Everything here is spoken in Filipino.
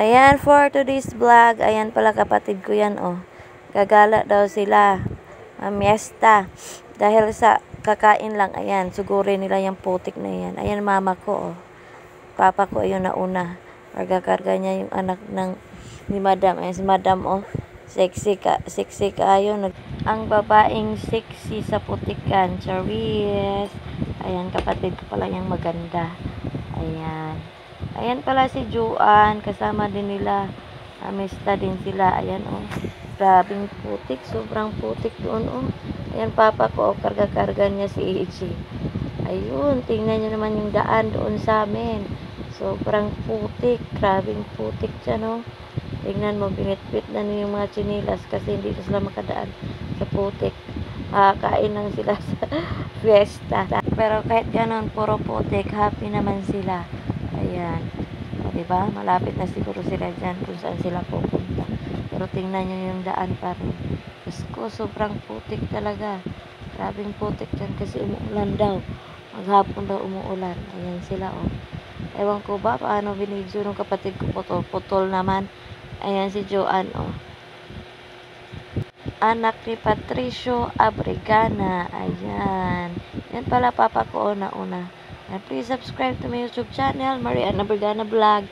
Ayan, for today's vlog, ayan pala kapatid ko yan, oh. Gagala daw sila. Mamiesta. Dahil sa kakain lang, ayan, sugurin nila yung putik na yan. Ayan, mama ko, oh. Papa ko, ayun nauna. Karga-karga niya yung anak ni madam. Ayan, si madam, oh. Sexy kayo. Ang babaeng sexy sa putikan. Charis. Ayan, kapatid ko pala yung maganda. Ayan. Ayan pala si Juan, kasama din nila. Amista din sila. Ayan, oh. Grabing putik, sobrang putik doon, oh. Ayan, papa ko, oh, karga-karga niya si Ichi. Ayun, tingnan niyo naman yung daan doon sa amin. Sobrang putik, grabing putik siya, no. Tingnan mo, binitbit na niyo yung mga chinilas kasi hindi na sila makadaan sa putik. Kain lang sila sa fiesta. Pero kahit ganun, puro putik, happy naman sila. Ayan. O, diba? Malapit na siguro sila dyan kung saan sila pupunta. Pero tingnan nyo yung daan pa rin. Diyos ko, sobrang putik talaga. Grabing putik dyan kasi umuulan daw. Maghapon daw umuulan. Ayan sila, oh. Ewan ko ba paano binidyo ng kapatid ko. Putol naman. Ayan si Joanne, oh. Anak ni Patricio Abregana. Ayan. Yan pala papa ko, una. And please subscribe to my YouTube channel, Mariana Abregana Vlog.